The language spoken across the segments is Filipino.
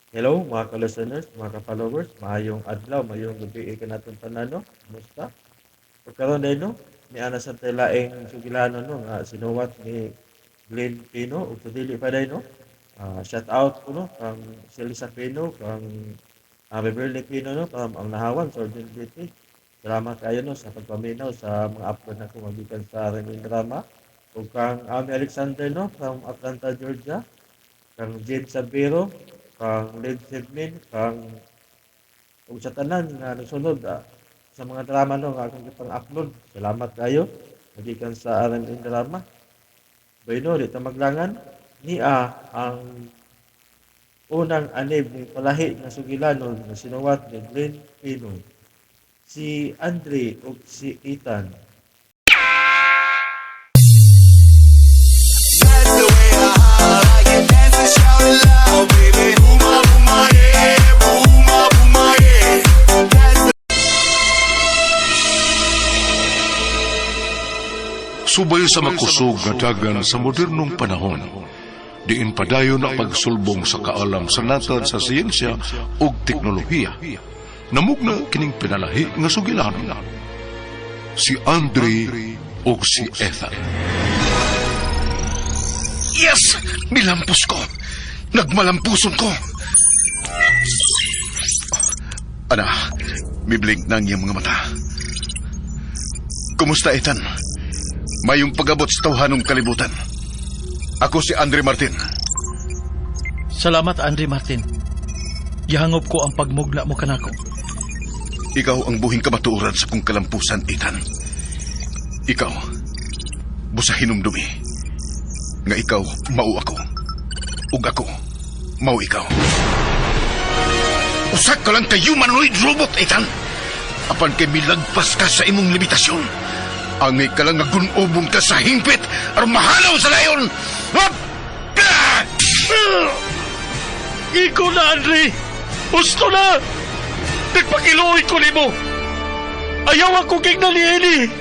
Hello mga ka-listeners, mga ka-followers, maayong adlaw, maayong gabi ka natin panano. Kumusta? Pagkaroon din no, ni ana sa laing sugilano no nga sinuwat ni Glenn Pino ug dili pa day no. Shout out ko no kang Celisa Pino, kang Beverly Pino no, kang ang nahawan sa Origin City. Salamat kayo no sa pagpaminaw sa mga upload na kung magikan sa Reming Drama. Ug kang Ami Alexander no from Atlanta, Georgia, kang James Sabiro, kang Led Sedmin, kang ug sa tanan nga nagsunod sa mga drama no nga akong gipang-upload. Salamat kayo. Magikan sa RMN Drama. Bayno, di ta maglangan. Niya ang unang anib ni palahi nga sugilanon nga sinuwat ni Glenn Pino. Si Andre ug si Ethan. That's the way I holler, I can dance and shout it loud, baby. Booma, booma, yeah, booma, booma, yeah. That's the Subay sa makusog nga dagan sa modernong panahon, diin padayon ang pagsulbong sa kaalam sa natad sa siyensya ug teknolohiya. Namugna kining pinalahi nga sugilanon. Si Andre ug si Ethan. Yes! Nilampos ko! Nagmalampuson ko! Ana, miblink na ang iyong mga mata. Kumusta, Ethan? Mayong pag-abot sa tawhanong kalibutan. Ako si Andre Martin. Salamat, Andre Martin. Gihangop ko ang pagmugna mo kanako. Ikaw ang buhing kamatuoran sa kong kalampusan, Ethan. Ikaw, busa hinumdumi. Nga ikaw, mao ako. Ug ako, mao ikaw. Usak ka lang ka humanoid robot, Ethan. Apan kay milagpas ka sa imong limitasyon. Angay ka lang nga gunobong ka sa hingpit aron mahalaw sa layon. Hop! Iko na, Andre! Gusto na! Nagpakiluoy ko ni mo! Ayaw ako king nalieni!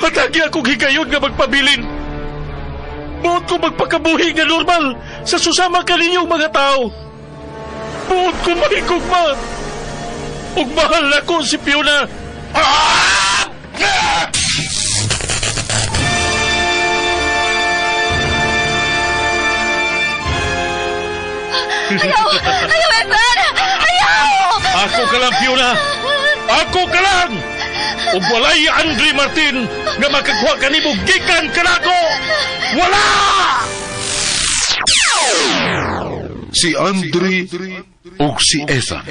Hatagi ako higayod nga magpabilin! Buot ko magpakabuhi nga normal sa susama ka ninyong mga tao! Buot ko mahigugma! Ug mahal na ko si Fiona! Ayaw! Ayaw, Ethan! Ayaw! Ako ka lang, Fiona! Ako ka lang! Ug walay Andre Martin nga makagwa ka ni gikan kanako! Wala! Si Andre ug si Ethan.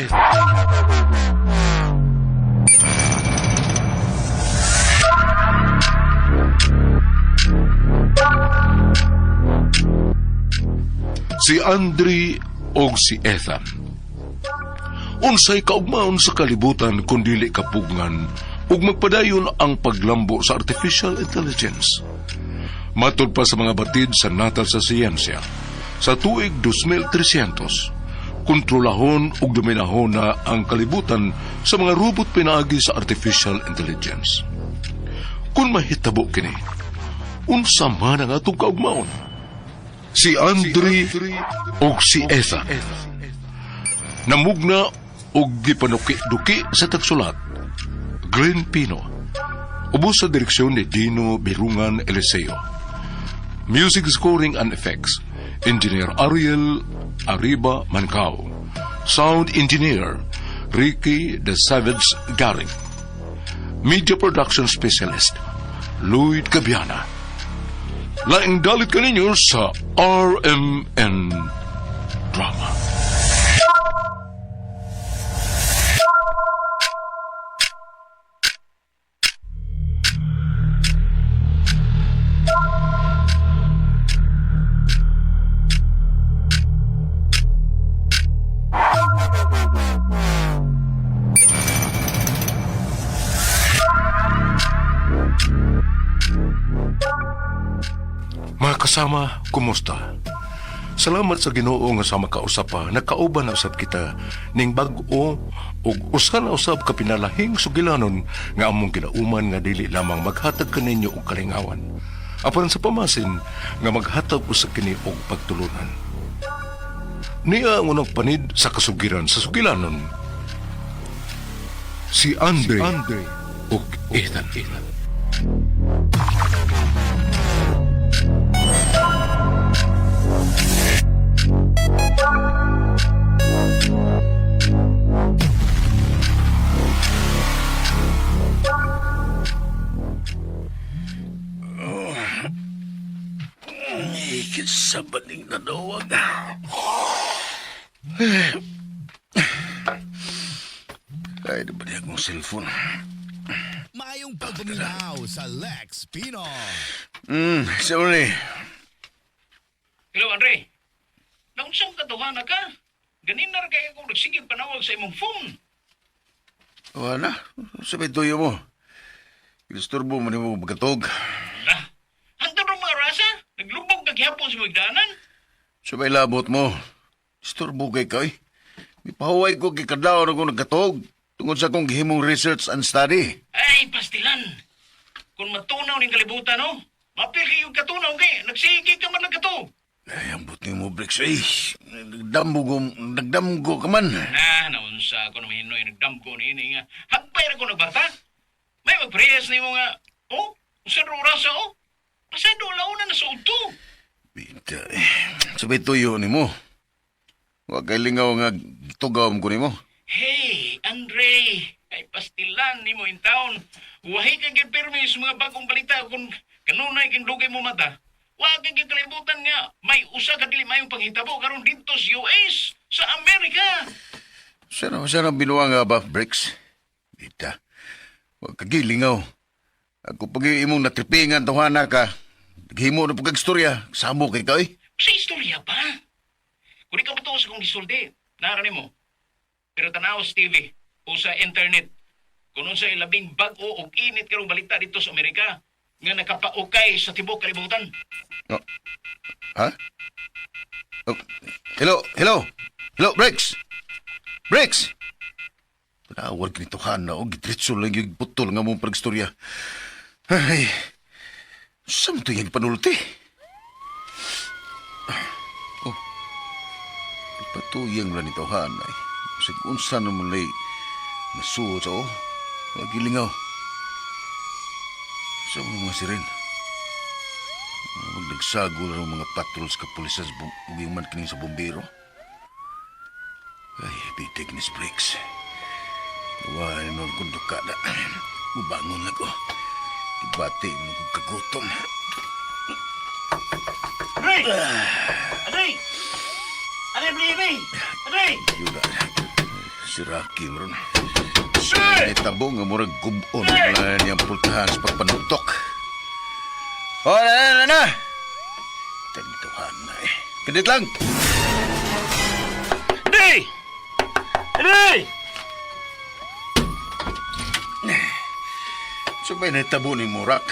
Si Andre ug si Ethan. Unsay kaugmaon sa kalibutan kung dili kapugngan ug magpadayon ang paglambo sa artificial intelligence. Matod pa sa mga batid sa natal sa siyensya, sa tuig 2300, kontrolahon ug dominahon na ang kalibutan sa mga robot pinaagi sa artificial intelligence. Kung mahitabo kini, unsa man ang atong kaugmaon? Si Andre ug si Ethan. Namugna ug gipanuki-duki sa tagsulat Glenn Pino. Ubos sa direksyon ni Dino Birungan Eliseo. Music scoring and effects, Engineer Ariel Arriba Mancao. Sound Engineer Ricky The Savage Garing. Media Production Specialist Lloyd Cabiana. Laing dalit ka ninyo sa RMN Drama. Mga kasama, kumusta? Salamat sa Ginoo nga sa makausap pa, nagkauban na usab kita ning bag-o ug usa na usab ka pinalahing sugilanon nga among ginauman nga dili lamang maghatag kaninyo og kalingawan. Apan sa pamasin nga maghatag usab kini og pagtulunan. Niya ang unang panid sa kasugiran sa sugilanon. Si Andre ug Ethan. Ikit sa baling na dawag. Ay, di ba niya akong cellphone? Mayong pagbuminaw sa Lex Pino. Siya ni. Hello, Andre. Naunsang katuhana ka? Ganin na rin kaya kung nagsigig panawag sa imong phone. Wala. Sabay tuyo mo. Ilisturbo mo ni mo magatog. Ah, hantod ang mga rasa? Naglubog kaghapon sa magdanan? Sabay labot mo. Isturbo kay kay. Ipahuway ko kay kadlaw na ko nagkatog. Tungod sa kong gihimong research and study. Ay, pastilan. Kung matunaw ning kalibutan, no? Mapil kayo katunaw kay. Nagsigig ka man lang kato. Ay, ambot ni mo, Bricks. Ay, nagdamgo ka man. Naunsa ako na mahinoy. Nagdamko ni ini nga. Hagpay na ko nagbata. May magprehas na yung mga, sa rurasa, pasado launa na sa uto. Bita, sabay tuyo ni mo. Huwag kay lingaw nga tugawam ko ni mo. Hey, Andre, ay pastilan ni mo in town. Wahay kang gipirmis mga bagong balita kung kanunay kang lugay mo mata. Huwag kang kalibutan nga, may usa ka dili mayong panghitabo karon dito sa US, sa Amerika. Sana binuwa nga ba, Bricks? Bita, huwag kagilingaw. Ako pag imong natripingan tawhana ka, naghimo na pagkagstorya, samo kay kay. Sa istorya pa. Kung di ka matuos kong gisulti, narani mo. Pero tanaw sa TV o sa internet, kung sa labing bag-o o init karong balita dito sa Amerika, nga nakapaukay sa tibok kalibutan. Oh. Ha? Oh. Hello, Bricks! Bricks! Panawag nito hana o gitritso lang yung putol nga mong pagstorya. Ay, saan ito yung panulti? Oh, ipatuyang lang nito hana. Sige, unsa naman lay nasuot sa magilingaw. Sa mga siren. Magdagsagol ng mga patrols ka pulisas buging man kining sa bombero. Ay, bitig ni Bricks. Wala nung kundukada. Bubangon na ko. Ibati mo kong kagutom. Aray! Aray! Aray, baby! Aray! Yun na. Si Rocky mo ron. Ay, tabo nga murag gubon. Wala niyang pultahan sa pagpanuktok. O, na. Tantuhan na eh. Kadit lang. Aray! Aray! Sabay na tabo ni Murak.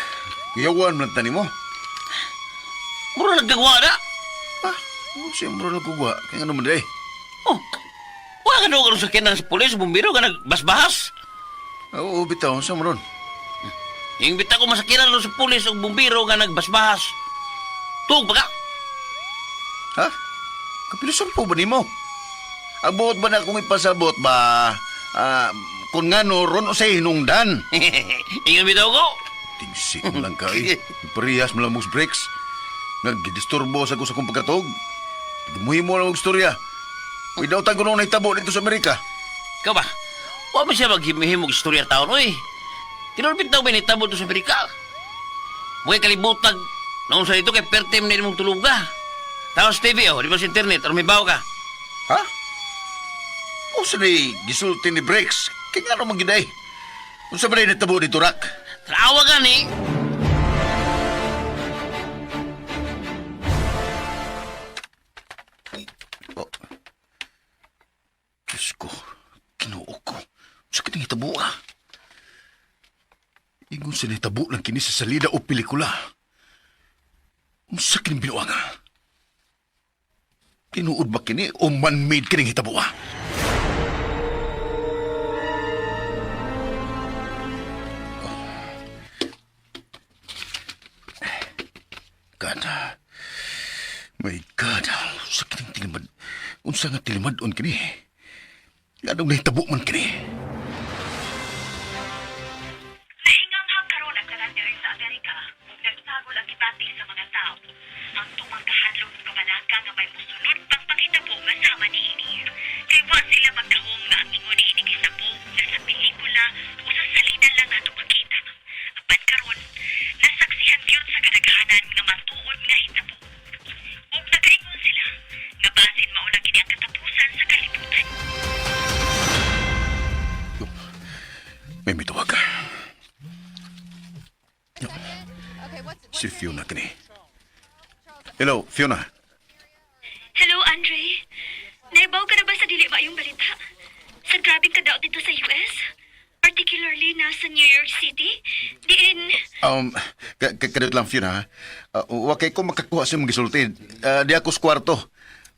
Yawan man tani mo. Mura nagkagawa na! Ah, siyempre nagkugwa. Kaya nga naman eh. Oh, wala ka doon sa kinan sa pulis, bumbiro ka nagbasbahas. Oo, bitaw. Saan mo ron? Yung bita ko masakiran doon sa pulis o bumbiro ka nagbasbahas. Tuog pa ka? Ha? Kapilusan po ba ni mo? Abot ba na kung ipasabot ba? Kung nga no, ron o sa hinungdan. Ingat bitaw ko. Tigsik mo lang ka eh. Parehas mo lang mong breaks. Nagdisturbo sa ko sa kong pagkatog. Gumuhin mo lang mong istorya. May daw tayo nung naitabo dito sa Amerika. Ikaw ba? Huwag mo siya maghimihimog istorya taon, oy. Tinulpit daw ba nitabo to sa Amerika? Huwag kalibutag. Naon sa ito kay pertem na mong tulog ka. Tapos TV, di ba sa internet, o may bawa ka? Ha? O sa ni gisulti ni Breaks? Kaya nga naman giday. Kung sa ba na naitabo dito, Rak? Trawa ka ni. Oh. Diyos ko, kinuok ko. Sa kiting itabo ka. Ingon sa nitabo lang kini sa salida o pelikula. Sa kining binuwa nga. Tinuod ba kini o man-made kining hitabo ka? God. My God. Sa kining tingin Usa nga tilimadon kini. Anong nahitabo man kini? Nahinganghang karon ang kanan diri sa Amerika ug nagsagol ang gibati sa mga tao. Ang tumangkahadlok ng kabalaka nga may musulod pang panghitabo nga sama niini. Kay wa sila magdahom nga ang ingon niini gisabo na sa pelikula o sa salida lang ato makita. Apan karon nasaksihan gyud sa kadaghanan nga matuod nga hitabo. Ug nagaingon sila nga basin mao na kini ang katapusan sa kalibutan. May mitawag ka. Si Fiona kini. Hello, Fiona. Hello, Andre. Naibaw ka na ba sa dili ba yung balita? Sa grabing kadaot dito sa US? Particularly na sa New York City? Diin... Kadot lang, Fiona. Wakay ko makakuha sa mong gisulti. Di ako sa kwarto.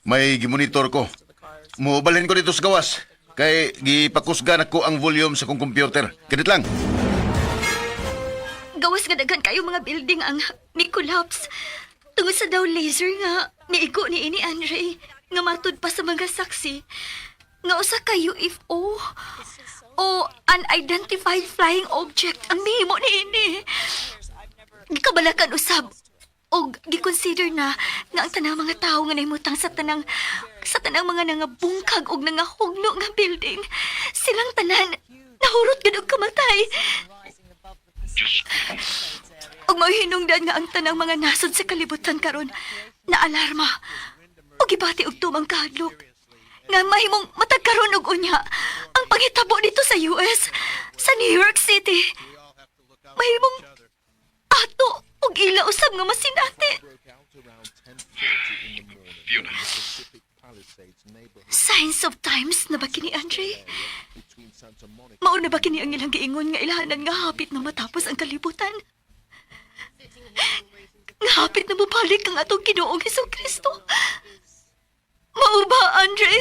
May gimonitor ko. Mubalhin ko dito sa gawas. Kay gipakusgan ako ang volume sa kong computer. Kadot lang. Gawas nga daghan kayo mga building ang ni-collapse. Tungod sa daw laser nga, niigo ni ini Andre, nga matud pa sa mga saksi. Nga usa ka UFO o unidentified flying object ang mihimo ni ini. Gikabalakan usab o gikonsider na nga ang tanang mga tao nga nahimutang sa tanang mga nangabungkag og nangahugno nga building, silang tanan nahurot gid og kamatay. Og mahinungdan nga ang tanang mga nasod sa kalibutan karon na alarma o gibati og tumang kahadlok nga mahimong matagkaron og unya ang panghitabo dito sa US, sa New York City. Mahimong ato og ila usab nga masinati. Fiona. Signs of times na ba kini, Andre? Mao na ba kini ang ilang giingon nga ilahanan nga hapit na matapos ang kalibutan? Nga hapit na mabalik ang atong Ginoong Hesukristo? Mao ba, Andre?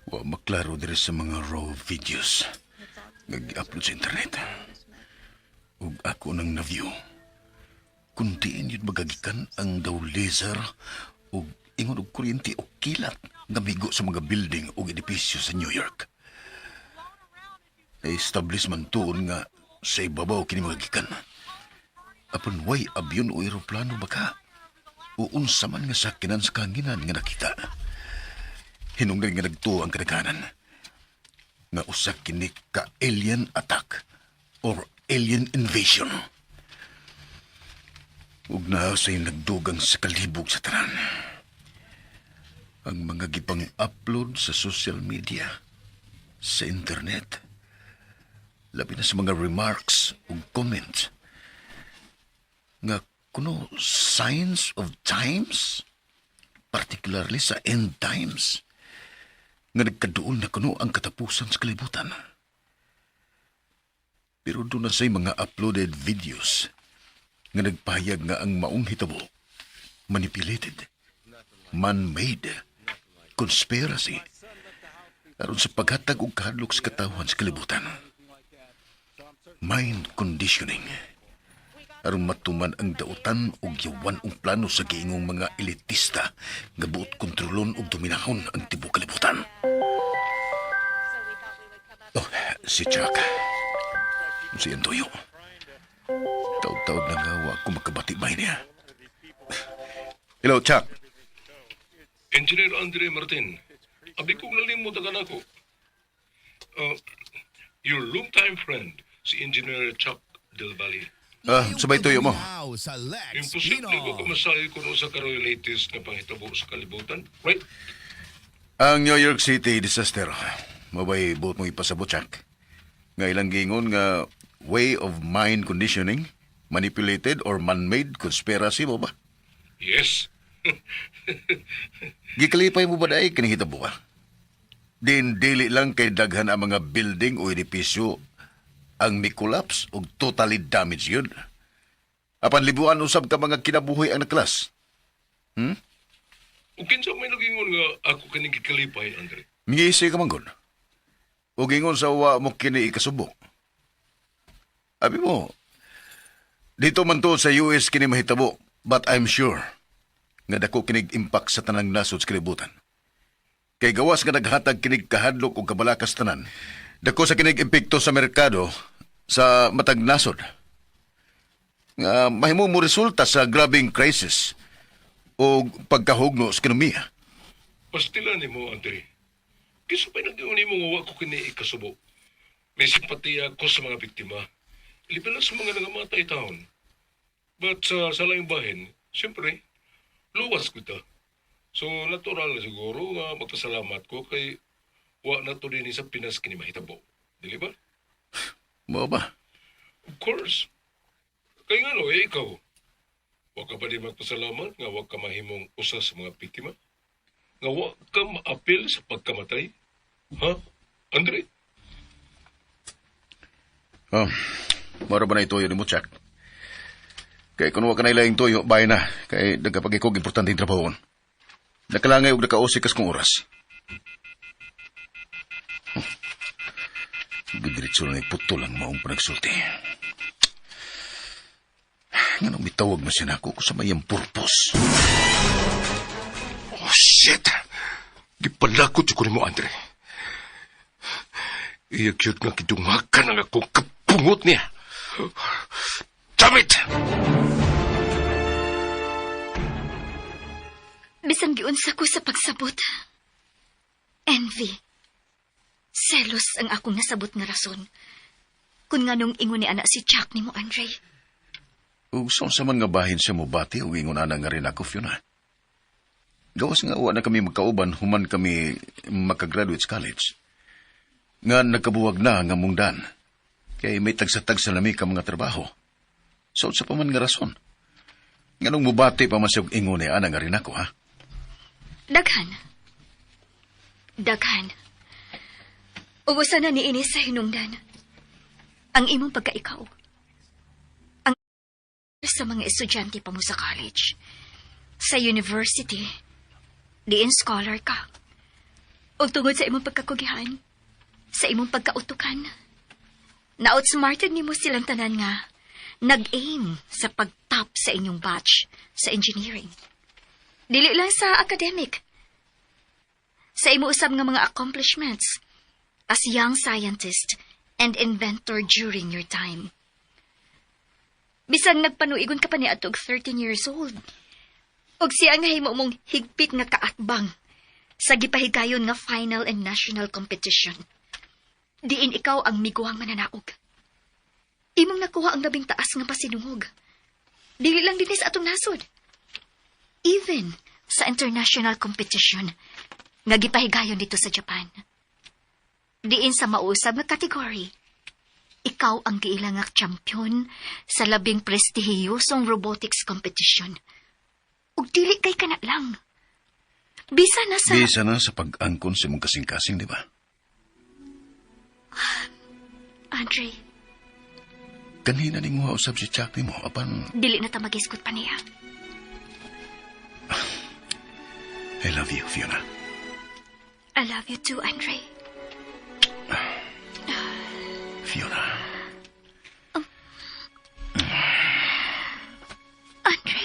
Wa maklaro diri sa mga raw videos nga gi-upload sa internet. Ug ako nang na-view. Kung diin yun magagikan ang daw laser ug ingon og kuryente o kilat nga migo sa mga building o edipisyo sa New York. Establishment tuon nga sa ibabaw kini magagikan. Apon way abyon o eroplano baka o unsa man nga sakinan sa kanginan nga nakita. Hinungdan nga nagtuo ang kadaghanan nga usa kini ka alien attack or alien invasion. Ug na sa'y nagdugang sa kalibog sa tanan. Ang mga gipang upload sa social media, sa internet, labi na sa mga remarks ug comments, nga kuno signs of times, particularly sa end times, nga nagkaduol na kuno ang katapusan sa kalibutan. Pero doon na sa'y mga uploaded videos nga nagpahayag nga ang maong hitabo, manipulated, man-made, conspiracy, aron sa paghatag og kahadlok sa katawan sa kalibutan. Mind conditioning, aron matuman ang dautan og yawan og plano sa giingong mga elitista nga buot kontrolon og dominahon ang tibuok kalibutan. Oh, si Chuck. Si Antoyo. Taud-taud na nga wa ko makabati-bay niya. Hello, Chuck. Engineer Andre Martin, abi kong nalimot ang ako. Your longtime friend, si Engineer Chuck Del Valle. Sabay tuyo mo. Sa Lex Imposible Pino. ko kumasayo kung sa karoy latest na panghitabo sa kalibutan, right? Ang New York City disaster. Mabay buot mong ipasabot, Chuck. Nga ilang gingon nga way of mind conditioning, manipulated or man-made conspiracy mo ba? Yes. Gikalipay mo ba dahi kinihitabo ka? Din dili lang kay daghan ang mga building o edipisyo ang ni-collapse o totally damaged yun. Apan libuan usab ka mga kinabuhi ang naklas. O kinsa may nagingon nga ako kaning gikalipay, Andre? Ngisi ka manggon. O gingon sa wa mo kini ikasubok. Abi mo, Dito man to sa US kini mahitabo, but I'm sure nga dako kinig impact sa tanang nasod sa kalibutan. Kay gawas nga naghatag kinig kahadlok o kabalakas tanan, dako sa kinig epekto sa merkado sa matag nasod. Nga mahimo mo resulta sa grabing crisis o pagkahugno sa ekonomiya. Pastilan ni mo, Andre. Kisa pa nag-iuni mo nga wa ko kini ikasubo. May simpatiya ko sa mga biktima. Iliban na sa mga nangamatay taon. But sa laing bahin, siyempre, luwas ko ita. So, natural na siguro nga magpasalamat ko kay wa na to din sa Pinas kini mahitabo. Dili ba? Mo ba? Of course. Kaya nga no, ikaw. Wa ka ba di magpasalamat nga wa ka mahimong usa sa mga biktima? Nga wa ka ma-appeal sa pagkamatay? Ha? Andre? Oh, mara ba na itoyo ni mo, Chuck? Kay kung wa ka na ilayang toyo, bahay na. Kay nagkapag-ikog importante yung trabahoon. Nakalangay og nakaosikas kong oras. Bidiritso na puto lang maong panagsulti. Nga nang mitawag na siya na ako sa mayang purpose. Oh, shit! Gipalakot ko ni mo, Andre. Iyagyot nga kidungakan ang akong kapungot niya. Damn it! Bisang giunsa ko sa pagsabot. Envy. Selos ang akong nasabot nga rason. Kung nga nung ingon ni anak si Chuck ni mo, Andre. Ug sa man nga bahin siya mo bati o ingon ana nga rin ako, Fiona. Gawas nga wa na kami magkauban human kami makagraduate sa college. Nga nagkabuwag na nga mungdan. Kaya may tagsatag sa lami ka mga trabaho. So sa paman nga rason. Nga nung mubati pa man siya ingon ni ana nga rin ako, ha? Daghan. Daghan. Ubusan na ni Inis sa hinungdan. Ang imong pagkaikaw. Ang sa mga estudyante pa mo sa college. Sa university. Diin scholar ka. O tungod sa imong pagkakugihan. Sa imong pagkautukan. Na-outsmarted ni mo silang tanan nga. Nag-aim sa pag-top sa inyong batch sa engineering. Dili lang sa academic. Sa imo usab nga mga accomplishments as young scientist and inventor during your time. Bisan nagpanuigon ka pa ni atog 13 years old. Og siya nga himo mong higpit nga kaatbang sa gipahigayon nga final and national competition. Diin ikaw ang miguang mananaog. Imong nakuha ang labing taas nga pasinungog. Dili lang dinis atong nasod. Even sa international competition nga gipahigayon dito sa Japan. Diin sa mausab nga kategory, ikaw ang giilangak champion sa labing prestihiyosong robotics competition. Ug dili kay kana lang. Bisa na sa pag-angkon sa mong kasing-kasing, di ba? Andre, Kanina ning usab si Chuck ni mo, apan dili na ta magiskot pa niya. I love you, Fiona. I love you too, Andre. Fiona. Andre.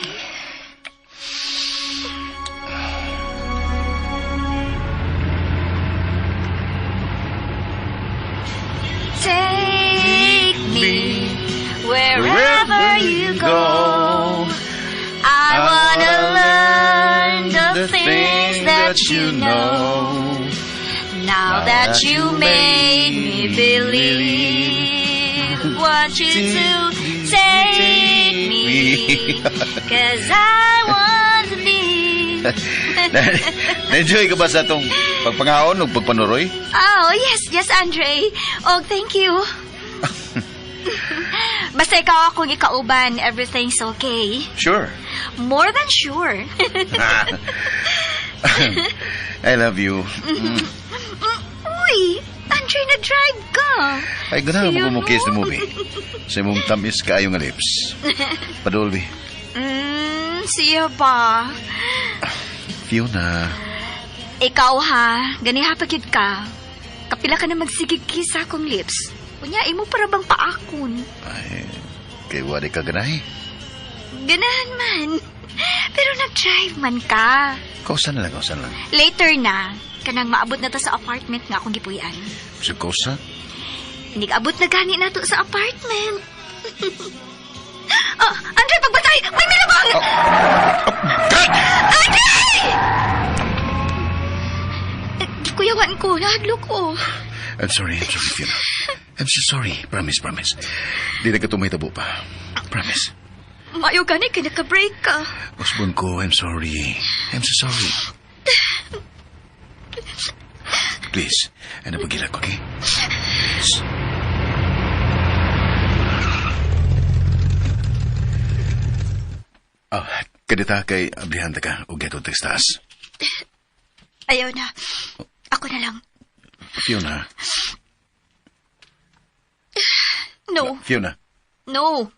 Take me wherever you go. I wanna learn the things that you know. Now that you made me believe, want you to take me, 'cause I want to be. Na-enjoy ka ba sa itong pagpangaon o pagpanuroy? Oh, yes, Andre. Oh, thank you. Basta ikaw akong ikauban, everything's okay. Sure. More than sure. I love you. Uy, Andre, nag-drive ka. Ay, ganahan Siya mo kumukis mo. na movie. Sa mong tamis kaayo nga lips. Padolby. Siya ba? Fiona. Ikaw ha, ganiha pagid ka. Kapila ka na magsigig sa akong lips. Kunya, imo para bang paakon? Ay, Kay wari ka ganahi. Ganahan man. Pero nag-drive man ka. Kausa na lang. Later na. Kanang maabot na ta sa apartment nga akong gipuyan. Sa kausa? Nag-abot na gani na to sa apartment. Andre, pagbatay! May milabang! Andre! Kuyawan ko, nahadlo ko. I'm sorry, Fiona. I'm so sorry. Promise. Di na ka tumaytabo pa. Promise. Mayo gani, kaya naka-break ka. Osbon ko, I'm sorry. I'm so sorry. Please, ano pagilak, okay? Please. Oh, kadita kay ablihan ka o geto tekstas. Ayaw na. Ako na lang. Fiona. No. Fiona. No.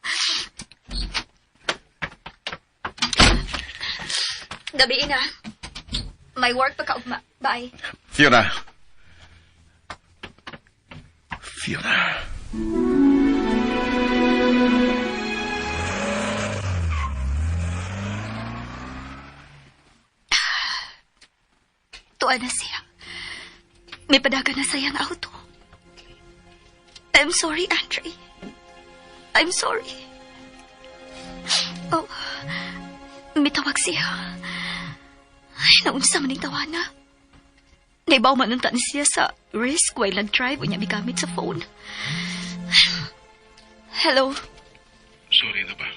Gabi na. May work pa kaugma. Bye. Fiona. Tuwa na siya. May padaga na sayang auto. I'm sorry, Andre. I'm sorry. Oh, may tawag siya. Ay, naunsa man yung tawa na. Naibaw man unta siya sa risk while nag-drive o niya bigamit sa phone. Hello? Sorry na ba?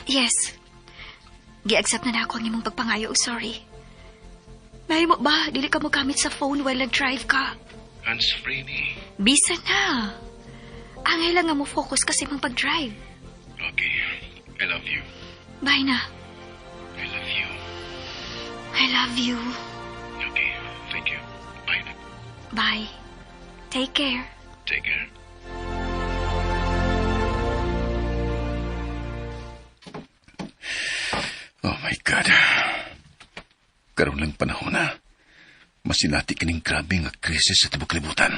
Yes. Gi-accept na ako ang imong pagpangayo. Sorry. May mo ba? Dili ka mo gamit sa phone while nag-drive ka. Hands-free ni. Bisa na. Angay lang nga mo focus kasi mong pag-drive. Okay. I love you. Bye na. I love you. I love you. Okay. Thank you. Bye na. Bye. Take care. Take care. Oh my God. Karoon lang panahon na. Masinati kining grabe nga krisis sa tibok libutan.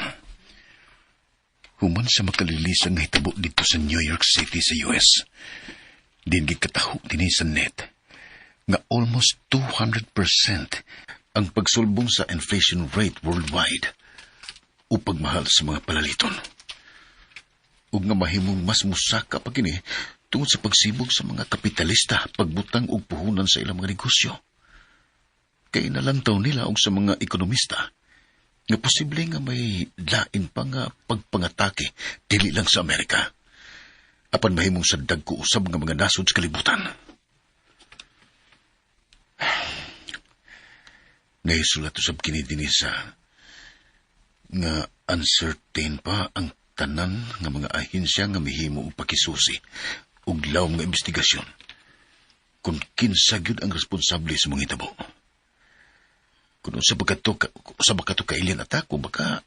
Human sa makalilisang nga hitabo dito sa New York City sa US. Din gikataho din sa net nga almost 200% ang pagsulbong sa inflation rate worldwide o pagmahal sa mga palaliton. Ug nga mahimong mas musaka pa kini tungod sa pagsibog sa mga kapitalista pagbutang og puhunan sa ilang mga negosyo. Kay nalantaw nila og sa mga ekonomista nga posible nga may lain pa nga pagpangatake dili lang sa Amerika. Apan mahimong sa dagko usab nga mga nasod sa kalibutan. Naisulat usab kini dinhi sa nga uncertain pa ang tanan nga mga ahensya nga mihimo og pakisusi ug lawom nga investigasyon kung kinsa gyud ang responsable sa mga hitabo. Kung sa bakato ka alien attack o baka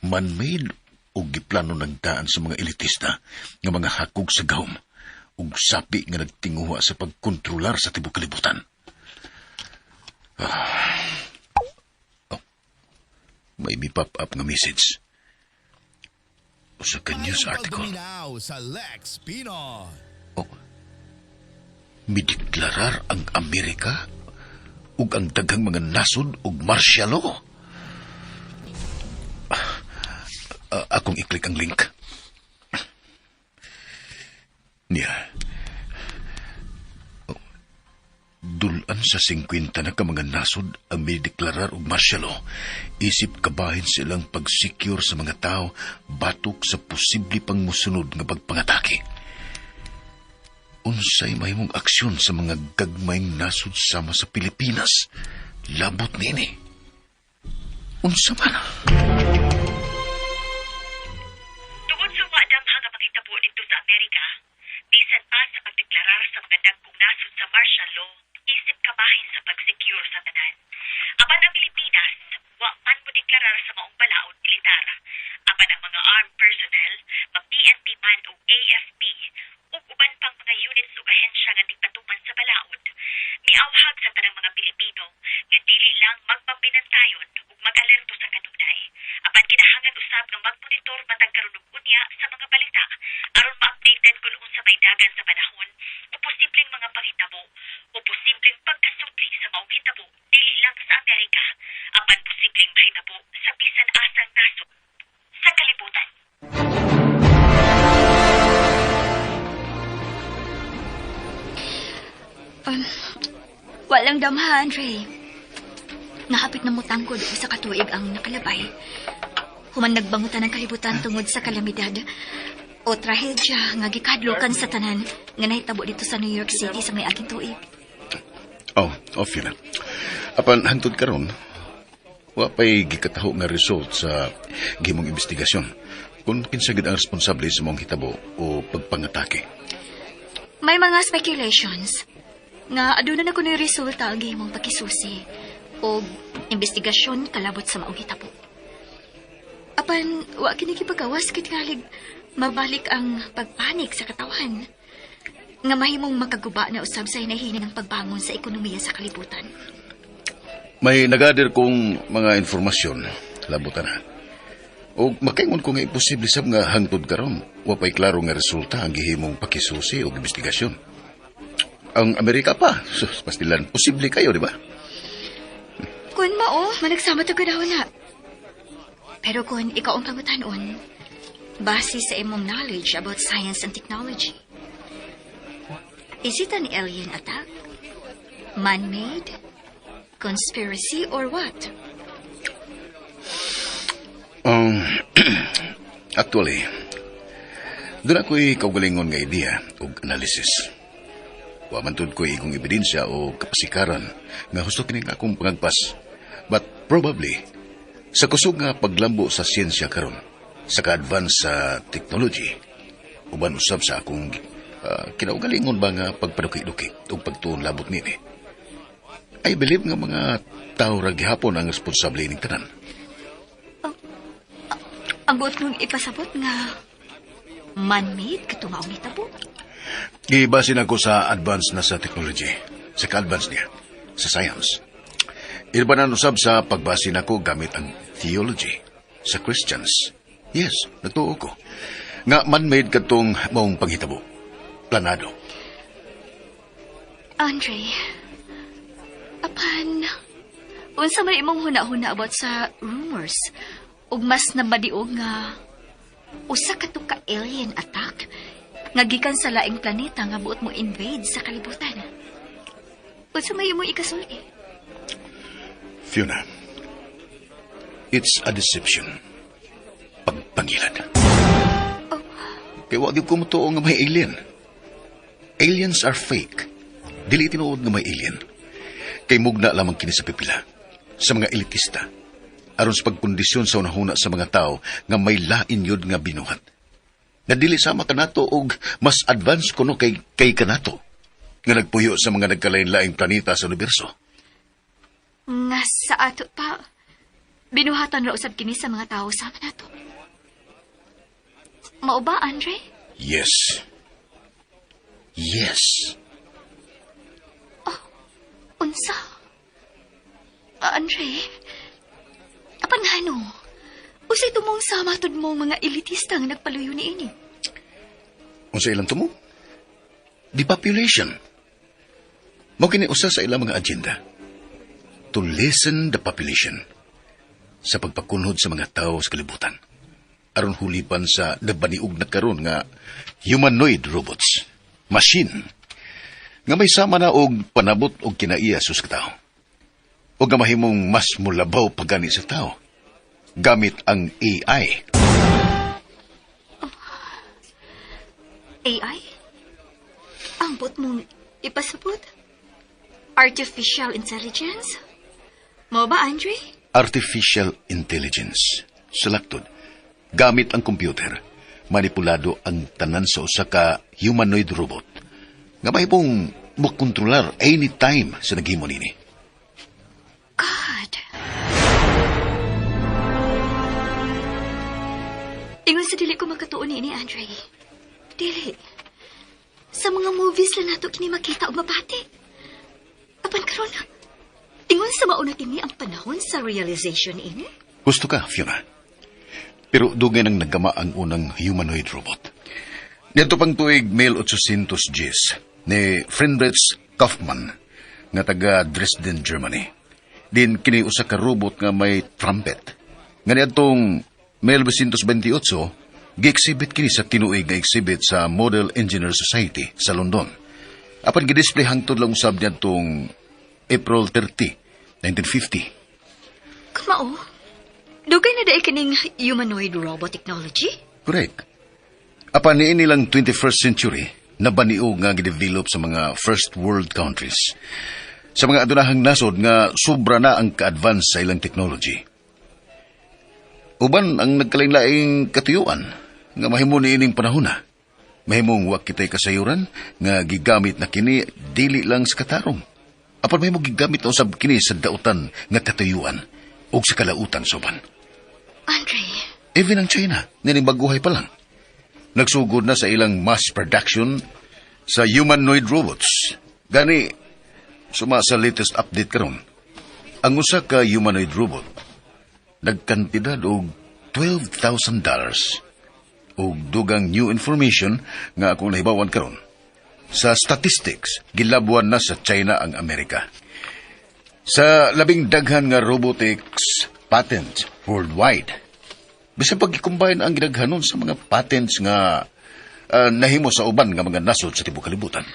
man-made o giplano nagdaan sa mga elitista nga mga hakog sa gahom ug sapi nga nagtinguha sa pagkontrolar sa tibok kalibutan. May pop-up nga message. Usa ka news article. Pagpaminaw sa Lex Pinoy. Mideklarar ang Amerika ug ang daghang mga nasod ug martial law. Akong i-click ang link. Niya. Dulan sa 50 na ka mga nasod ang may deklarar og martial law. Isip kabahin silang pag-secure sa mga tao batok sa posible pang musunod nga pagpangatake. Unsay mahimong aksyon sa mga gagmayng nasod sama sa Pilipinas? Labot nini. Unsa man? Tungod sa wadam nga pakitabo dito sa Amerika, bisan pa sa pagdeklarar sa mga dagkong nasod sa martial law, isip kabahin sa pag-secure sa tanan. Apan ang Pilipinas, wa man mo deklarar sa maong balaod militar. Apan ang mga armed personnel, mag-PNP man o AFP, ug uban pang mga units o ahensya nga tigpatuman sa balaod, miawhag sa tanang mga Pilipino nga dili lang magpapinantayon ug mag-alerto sa kanunay. Apan kinahanglan usab nga mag-monitor matag karon og unya sa mga balita aron ma-updated kun mga panghitabo o posibleng pagkasukli sa maong hitabo dili lang sa Amerika, apan posibleng mahitabo sa bisan asang nasod sa kalibutan. Walang damha, Andre. Nahapit na mutang ko doon sa katuig ang nakalabay. Human nagbangutan ng kalibutan tungod sa kalamidad o trahedya nga gikadlokan sa tanan nga nahitabo dito sa New York City sa may aging tuig. Oh, Fiona. Apan hangtod karon, wa pa'y gikataho nga result sa gimong investigasyon kung kinsa gid ang responsable sa mong hitabo o pagpangatake. May mga speculations nga aduna na kuno resulta ang gihimong pakisusi o investigasyon kalabot sa maong hitabo. Apan wa kini gipagawas kit ngalig mabalik ang pagpanik sa katawan nga mahimong makaguba na usab sa hinahina ng pagbangon sa ekonomiya sa kalibutan. May nagader kong mga informasyon, labutan na. O makaingon ko nga imposible sab nga hangtod karon, wa pa'y klaro nga resulta ang gihimong pakisusi o investigasyon. Ang Amerika pa, sus, pastilan, posible kayo, di ba? Kun mao, managsama ta ganaw na. Pero kung ikaw ang pangutanon, base sa imong knowledge about science and technology, is it an alien attack? Man-made? Conspiracy or what? Actually, doon ako'y kaugalingon nga idea o analysis. Wamantod ko'y ikong ebidensya o kapasikaran nga gusto kining akong pangagpas. But probably, sa kusog nga paglambo sa siyensya karon, sa ka-advance sa technology, uban usab sa akong kinaugalingon ba nga pagpaduki-duki o pagtuon labot nini. I believe nga mga tao ra gihapon ang responsable ning tanan. Ang buot mong ipasabot nga man-made katumaong hitabo. Gibasin ako sa advance na sa technology, sa ka-advance niya, sa science. Irbanan usab sa pagbasin ako gamit ang theology, sa Christians. Yes, nagtuo ko. Nga man-made katong maong panghitabo. Planado. Andre, apan, unsa may imong huna-huna about sa rumors ug mas nabadiog nga usa ka to ka alien attack nga gikan sa laing planeta nga buot mo invade sa kalibutan. Unsa may imong ikasulti? Fiona, it's a deception. Pagpangilan. Oh, Kaya wag yung kumutuo nga may alien. Aliens are fake. Dili tinuod nga may alien. Kay mugna lamang kini sa pipila. Sa mga elitista. Aron sa pagkondisyon sa unahuna sa mga tao nga may lain yun nga binuhat. Nga dili sama kanato og mas advance kuno kay kanato. Nga nagpuyo sa mga nagkalain-laing planeta sa universo. nga sa ato pa, binuhatan ra usab kini sa mga tao sama nato. Mao ba, Andre? Yes. Yes. Unsa? Andre, apan ngano? Usay tumong sama tud mo mga elitista nga nagpaluyo ni ini. Unsa ilang tumo? Depopulation. Mao kini usa sa ilang mga agenda. To lessen the population. Sa pagpakunhod sa mga tao sa kalibutan. Aron hulipan sa nabaniug na karon nga humanoid robots. Machine. Nga may sama na og panabot og kinaiya sus ka tao. O nga mahimong mas mulabaw pagani sa tao. Gamit ang AI. AI? Ang bot mong ipasabot? Artificial intelligence? Mao ba, Andre? Artificial intelligence. Salaktod. Gamit ang computer, manipulado ang tanan sa usa ka humanoid robot. Nga mahimong makontrolar anytime sa naghimo nini. God. Ingon sa dili ko magkatuon ni Andre. Dili. Sa mga movies lang nato kini makita og mapati. Apan karon, ingon sa mauna kini ang panahon sa realization ini. Gusto ka, Fiona? Pero dugay nang nagama ang unang humanoid robot. Dito pang tuig 1810, ni Friedrich Kaufmann nga taga Dresden, Germany. Din kini usa ka robot nga may trumpet. Nga niadtong 1928, gi-exhibit kini sa tinuig nga exhibit sa Model Engineer Society sa London. Apan gi-display hangtod lang usab niadtong April 30, 1950. Kumao? Dugay na dahil kining humanoid robot technology? Correct. Apan niini lang 21st century na baniog nga gidevelop sa mga first world countries. Sa mga adunahang nasod nga sobra na ang ka-advance sa ilang technology. Uban ang nagkalain-laing katuyuan nga mahimo niining panahon na. Mahimong wa kitay kasayuran nga gigamit na kini dili lang sa katarong. Apan mahimo gigamit na usab kini sa dautan nga katuyuan o sa kalautan soban. Andre, Even ang China, nanibaguhay pa lang. Nagsugod na sa ilang mass production sa humanoid robots. Gani, suma sa latest update karon. Ang usa ka humanoid robot, nagkantidad og $12,000 og dugang new information nga akong nahibawan karon. Sa statistics, gilabuan na sa China ang Amerika. Sa labing daghan nga robotics patent worldwide. Bisan pag i-combine ang gidaghanon sa mga patents nga nahimo sa uban nga mga nasod sa tibuok kalibutan.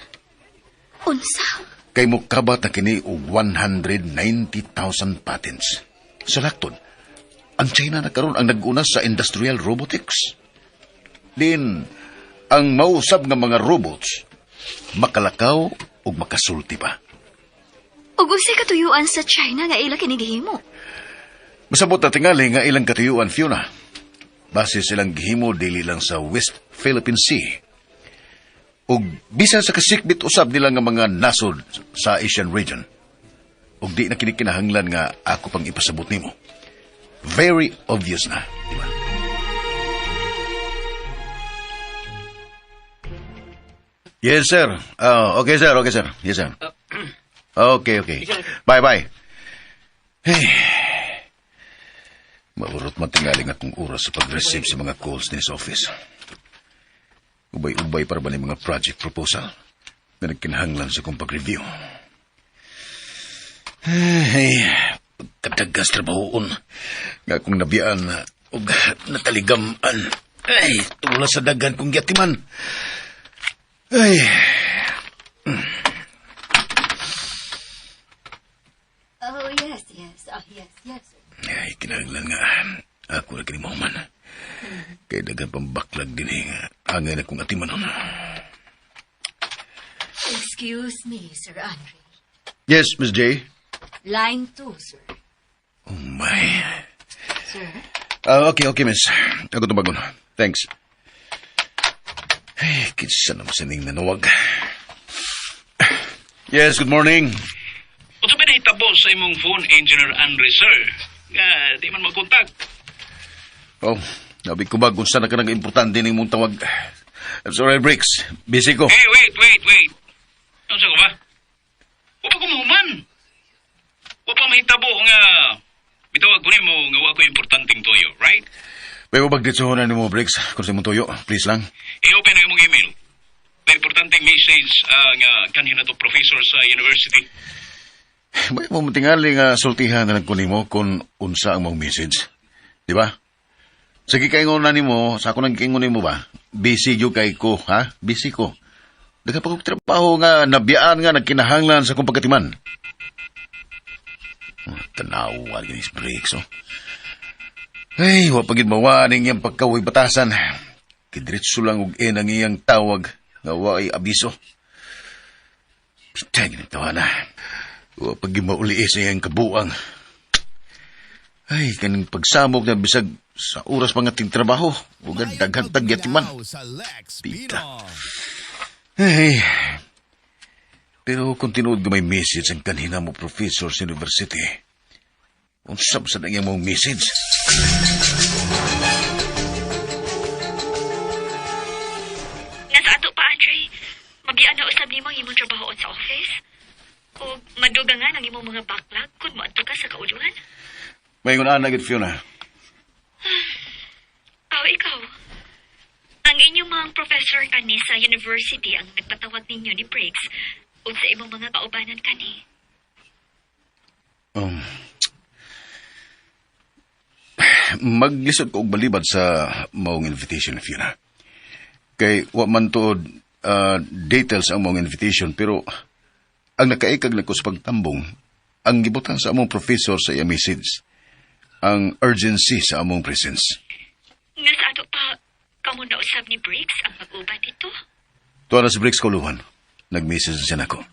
unsa? Kay mo kabat na kini og 190,000 patents. Sa laktod, ang China na karon ang nag-una sa industrial robotics. Din, ang mausab nga mga robots, makalakaw o makasulti pa. Ug unsay katuyuan sa China nga ila kini gihimo? Masabot na tingali nga ilang katuyuan, Fiona. Base silang gihimo dili lang sa West Philippine Sea. Ug bisan sa kasikbit usab nila nga mga nasod sa Asian region. Ug di na kini kinahanglan nga ako pang ipasabot nimo. Very obvious na, di ba? Yes, sir. Okay, sir. Okay, sir. Yes, sir. Okay. Bye. Hey. Maurot matingaling akong oras sa pag-receive sa mga calls din sa office. Ubay-ubay para ba ng mga project proposal na nagkinahanglan sa kong pag-review. Hey, kadagas trabahoon nga akong nabiyaan o nataligaman. Ay, tula sa dagan kong yatiman. Ay. Oh, yes. Yes. Ay, kinahanglan nga. Ako na kinimuman. Kaya dagan pambaklag din angay na kong atimanon. Excuse me, Sir Andre. Yes, Miss J. Line 2, sir. Oh, my. Sir? Okay, miss. Ako tumagon. Thanks. Ay, kinsa naman sining nanawag. Yes, good morning. Ito ba nahitabo sa imong phone, Engineer Andre, sir? Nga, di man magkontak. Oh, nabi ko ba kung saan na ka nag-importante ng mong tawag. I'm sorry, Briggs. Busy ko. Hey, wait. Ano sa ko ba? Wapa ko mahuman. Wapa mahitabo nga bitawag ko mo nga wako importanteng toyo, right? May mabagditsuhonan ni mo, Briggs. Kung sa mong tuyo, please lang. I-open ang imong email. May importanteng message nga kanina to professor sa university. May mamutingali nga sultihan na nagkunin mo kung unsa ang mong message. Di ba? Sige kaingon na ni mo, sa ako nang kaingon mo ba? Busy yung kay ko, ha? Busy ko. Daga pa kong trabaho nga, nabiyaan nga, nagkinahanglan sa kong pagkatiman. Tanawa, ginis Briggs, oh. Ay, wapagid mawaning yung pagkawoy batasan. Kidritso lang og enang iyang tawag, nga waay abiso. Pitay, ginitawa na. Wapagid mauliis na iyang kabuang. Ay, kaning pagsamok na bisag sa oras mga trabaho. Huwag daghan tagyatiman. Sa Lex Pita. Pinoy. Ay, pero kung tinuod ka may message ang kanina mo, Professor sa University, unsab sa nang mong message? Nasa ato pa, Andre. Mabiyaan na usab nimo ang imong trabahoon sa office. O madugangan ang imong mga backlog kung moadto ka sa kauluhan. May ngunaan na gid, Fiona. Ikaw. Ang inyong mga professor kani sa university ang nagpatawag ninyo ni Briggs ug sa imong mga kaubanan kani. Maglisod ko og balibad sa maong invitation, Fiona. Kay wa man tuod details ang maong invitation, pero ang nakaikag na ko sa pagtambong, ang gibutang sa among professor sa iya message, ang urgency sa among presence. Nga sa ato pa, kamo na usab ni Briggs ang mag-uban dito? Tuwa na si Briggs Kuluhan. Nag-message siya nako.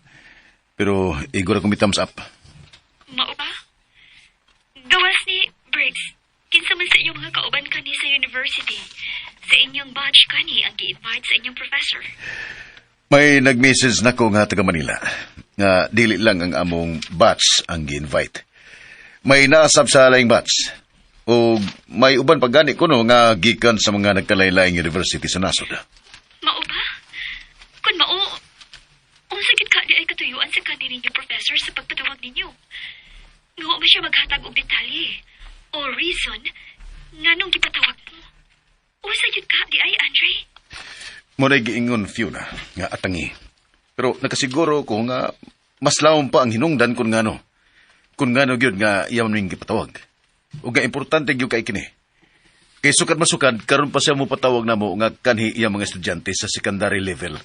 Pero igura ko mi thumbs up. Mao ba? Gawas ni Briggs, kinsa man sa inyong mga kauban kani sa university, sa inyong batch kani ang gi-invite sa inyong professor. May nag-message nako nga taga Manila nga dili lang ang among batch ang gi-invite. May naasab sa laing batch. O may uban pa gani kuno nga gikan sa mga nagkalaylaing university sa nasod. Mao ba? Kung mao, unsa gid ka di ay katuyuan sa kanhi ninyo professor sa pagpatawag ninyo? Nga ba siya maghatag og detalye o reason nganong gipatawag mo? Unsa gid ka di ay, Andre? Muna'y giingon, Fiona, nga atangi. Pero nakasiguro ko nga mas lawom pa ang hinungdan kung ngano. Kung ngano gyud nga iyaman ning gipatawag. O nga importante gyud kay kini. Kay sukad masukad karon pa siya mo patawag namo nga kanhi iya mga estudyante sa secondary level.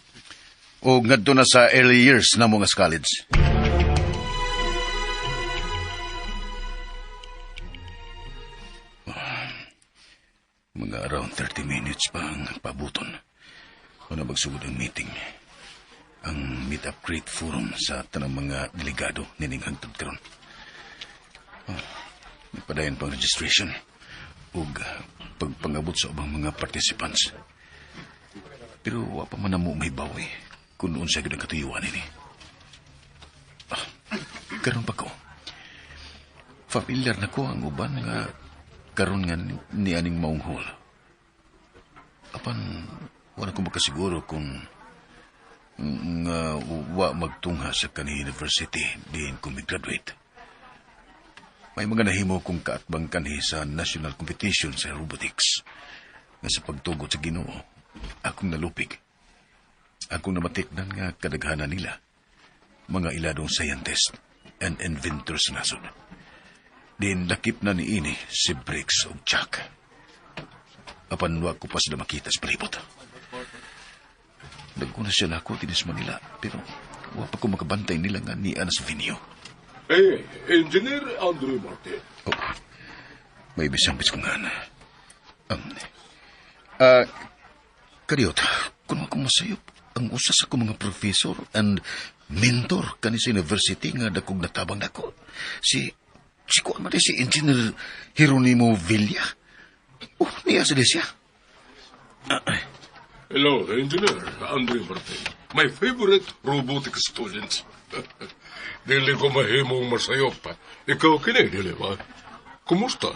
O ngadto na sa early years namo nga sa college. Mga around 30 minutes pa ang pabuton. O na magsugod ang meeting. Ang Meet Up Great Forum sa tanang mga delegado nining hangtod karon. Padayon pang registration ug pagpangabot sa ubang mga participants. Pero wa pa man mo may bawi kung unsa gyud ang katuyuan ini. Karon pa ko. Familiar na ko ang uban nga karon nga ni aning maong hall. Apan wala ko makasiguro kung nga wa magtungha sa kanhi university diin ko mag-graduate. May mga nahimo kong kaatbang kanhi sa national competition sa robotics. Nga sa pagtugot sa Ginoo, akong nalupig. Akong namatikdan nga kadaghanan nila. Mga iladong scientist and inventors sa nasod. Din lakip na ni ini si Briggs o Chuck. Apan wa ko pa sila makita sa palibot. Nagkuna siya lako tinis Manila, pero wa pa ko makabantay nila nga ni Anas Vinio. Engineer Andre Martin. Oh, may bisambis ko nga na. Kadiot, kung ako masayop, ang usas ako mga professor and mentor kani sa university nga dakog natabang nako. Si kuan man si Engineer Jeronimo Villa. Oh, niya sa siya. Hello, Engineer Andre Martin. My favorite robotic student. Dili ko mahimong masayop pa. Ikaw kini, dili ba? Kumusta?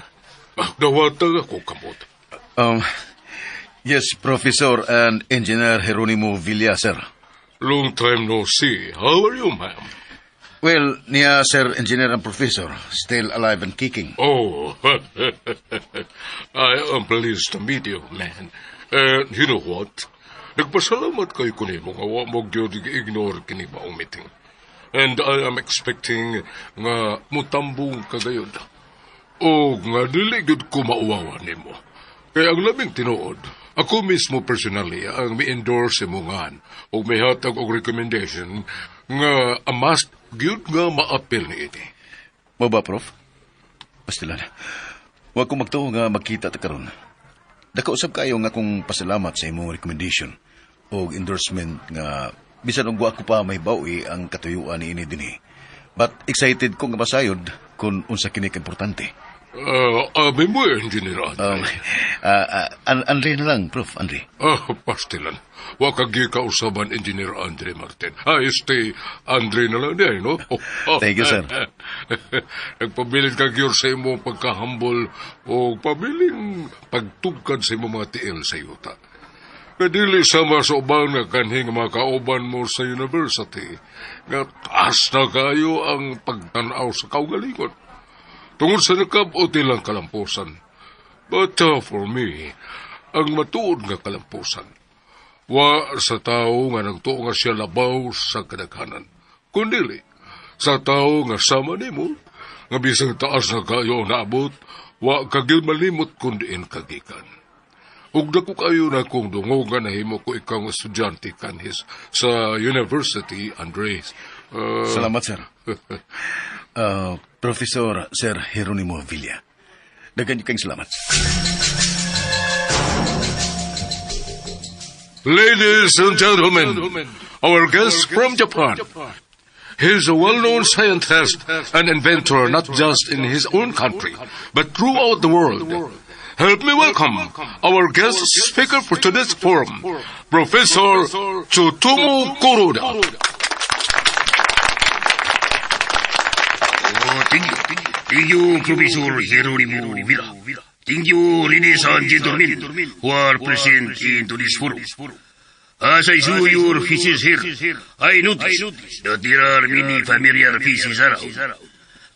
Dawatag ako kamot. Yes, Professor and Engineer Jeronimo Villa, sir. Long time no see. How are you, ma'am? Well, niya, Sir Engineer and Professor, still alive and kicking. Oh, I am pleased to meet you, man. And you know what? Nagpasalamat kay kunimo nga wa mo gyud ignore kini maong meeting. And I am expecting nga mutambong kagayod. O nga dili gyud ko mauwawa nimo. Kaya ang labing tinuod, ako mismo personally ang mi-endorse mo ngan o may hatag og recommendation nga a must gyud nga ma-appeal ni ini. Mo ba, Prof? Pastilan. Wa ko magtuo nga magkita ta karon. Dakausab kayo nga akong pasalamat sa imong recommendation o endorsement nga bisan og wa ko pa may bawi ang katuyuan ni ini dinhi. But excited ko nga masayod kung unsa kini ka importante. Abi mo, Engineer Andre. Andre na lang, Prof. Andre. Pastilan. Wakagi ka usaban, Engineer Andre Martin. Stay Andre na lang din, no? Thank you, sir. Nagpabilin ka gyud sa imong pagkahambol o pabiling pagtugkad sa imong mga tiil sa yuta. Kadili sama sa ubang na kanhing mga kauban mo sa university nga taas na kayo ang pagtanaw sa kaugalingon. Tungod sa nakabuti lang kalampusan. But for me, ang matuod nga kalampusan. Wa sa tao nga nagtuo nga siya labaw sa kadaghanan. Kundili, sa tao nga sama nimo, nga bisang taas na kayo naabot, wa kagil malimot kundiin kagikan. Ug dako kayo na kung dungogan na himo ko ikaw nga estudyante kanhis sa University, Andres. Salamat, sir. Professor Sir Jeronimo Villa. Dagan kang salamat. Ladies and gentlemen, our guest from Japan. He is a well-known scientist and inventor not just in his own country, but throughout the world. Help me welcome our guest speaker for today's forum, Professor Tsutomu Kuroda. Thank you, Professor Jeronimo Villa. Thank you, ladies and gentlemen, who are present in today's forum. As I saw your faces here, I noticed that there are many familiar faces around.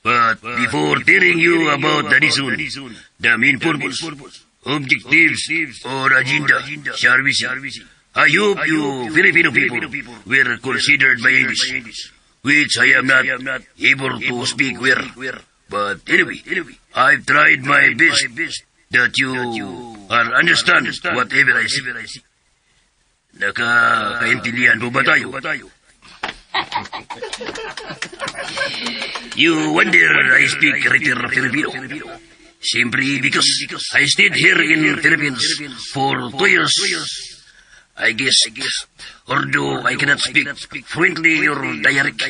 But before telling you about the reason, the main purpose, objectives, or agenda, shall we say, I hope you Filipino people were considered by English, which I am not able to speak well. But anyway, I've tried my best that you understand whatever I say. Nakakaintindihan po ba tayo? You wonder I speak written Filipino. Simply because I stayed here in Philippines for 2 years. I guess, although I cannot speak fluently or dialect,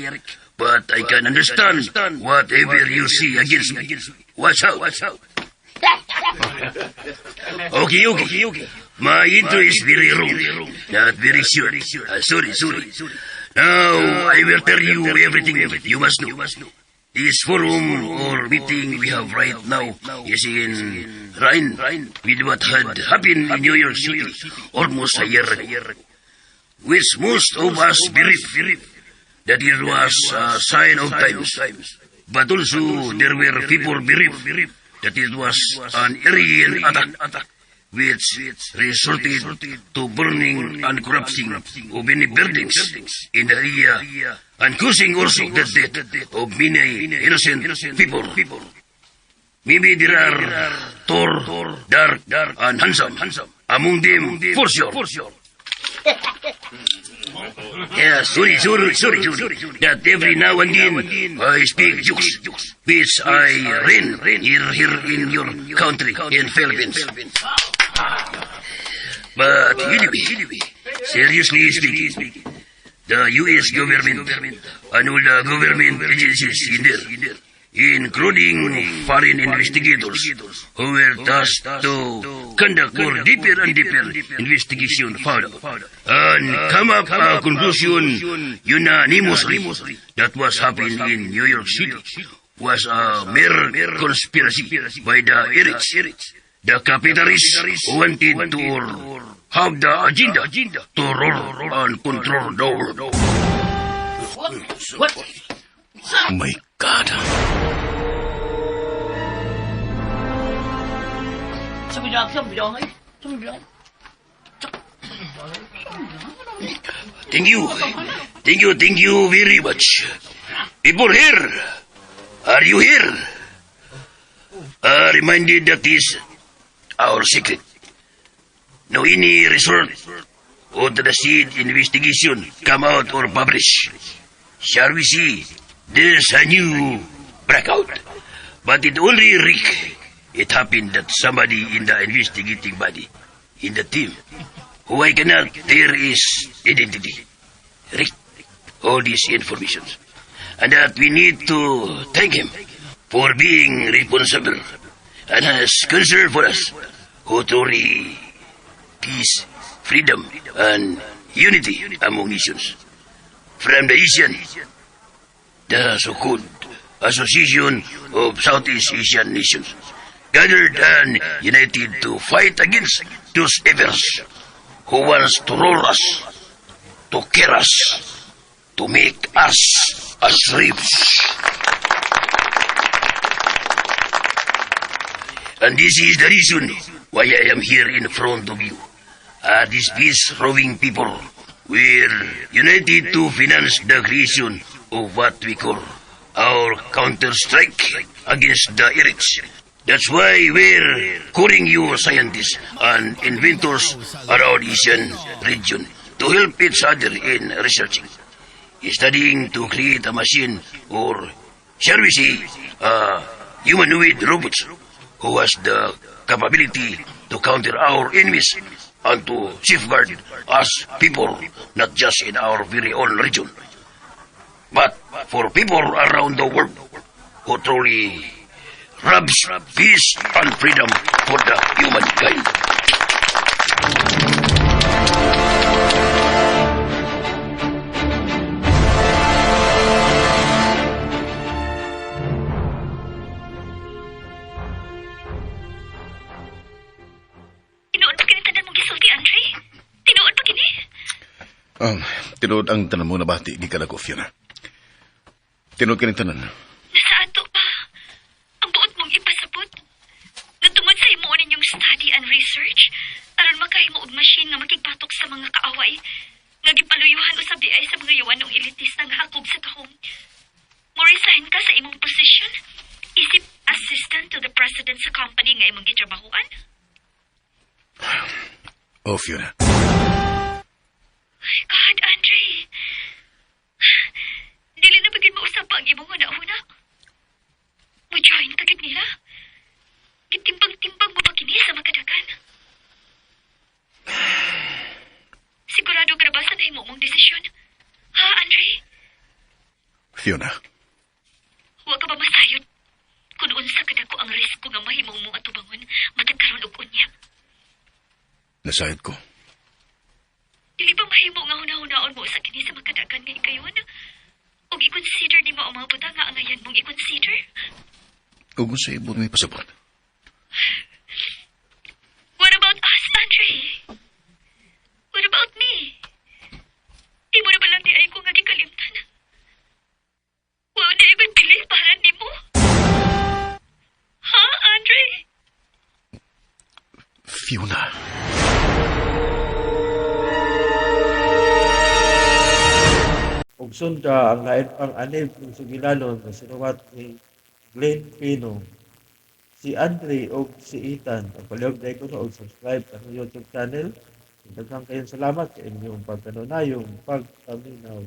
but I can understand whatever you see against me. Watch out. Okay. My intro is very wrong. Not very sure. Sorry. Now, I will tell you everything you must know. This forum or meeting we have right now is in line with what had happened in New York City almost a year ago, which most of us believe that it was a sign of times. But also, there were people believe that it was an alien attack, which resulted to burning and corrupting of many buildings in the area and causing also the death of many innocent people. Maybe there are tall, dark, and handsome among them, for sure. Yeah, sorry. That every now and then I speak jokes, which I ran here in your country, in Philippines. But anyway, seriously speaking, the U.S. government and all the government agencies in there, including foreign investigators who were tasked to conduct more deeper and deeper investigation further and come up a conclusion unanimously that was happening in New York City was a mere conspiracy by the elites, the capitalists who wanted to have the agenda to rule and control the world. What? Oh my God. Thank you very much. People here, are you here? Reminded that is our secret. No any result of the seed investigation come out or publish. Shall we see? There's a new breakout. But it only Rick. It happened that somebody in the investigating body, in the team, who I cannot tell his identity, Rick, all these information. And that we need to thank him for being responsible and has concern for us, who truly peace, freedom, and unity among nations. From the Asian, the so-called Association of Southeast Asian Nations, gathered and united to fight against those evils who wants to rule us, to kill us, to make us as slaves. And this is the reason why I am here in front of you. These peace-roving people were united to finance the creation of what we call our counter-strike against the elites. That's why we're calling you scientists and inventors around Asian region to help each other in researching, studying to create a machine, or shall we say, humanoid robots who has the capability to counter our enemies and to safeguard us people, not just in our very own region, but for people around the world who truly loves peace and freedom for the humankind. Tinuod pa kini tanan mong gisulti, Andre? Tinuod pa kini? Tinood ang tanan mo na bati, gikan ako, Fiona. Tinood ka ng tanan. Nasa ato pa. Ang buot mong ipasabot. Natungod sa imo ninyong study and research, aron makahimo og machine nga makigpatok sa mga kaaway, nga gipaluyuhan usab di ay sa mga yawanong elitista nga hakob sa kahong. Mo resign ka sa imong position? Isip assistant to the president sa company nga imong gitrabahuan? Oh, Fiona. God, Andre. Dili na bagay mausap pa ang imong una-una. Mo-join ka gid nila. Gitimbang-timbang mo ba kini sa makadagan? Sigurado ka na ba sa nahimo mong desisyon? Ha, Andre? Fiona, Huwag ka ba masayod? Kung unsa kadako ang risko nga mahimong mong atubangon, matagkaroon og unya. nasayad ko. Dili ba mahimo nga hunahunahon mo sa kini sa makadagan nga ikayon? Og i-consider ni mo ang mga butang nga angayan mong i-consider? Kung sa ibon may pasabot. What about us, Andre? What about me? Imo na ba lang di ay ko nga gikalimtan? Wow, di ay ba pilit para ni mo? Ha, Andre? Fiona. Ug sunda ang lain pang anib ng sugilanon nga sinuwat ni Glenn Pino, si Andre o si Ethan. Ang palihog na ko og subscribe sa akong YouTube channel. Daghang kayong salamat sa inyong pagkanunayong pagpaminaw.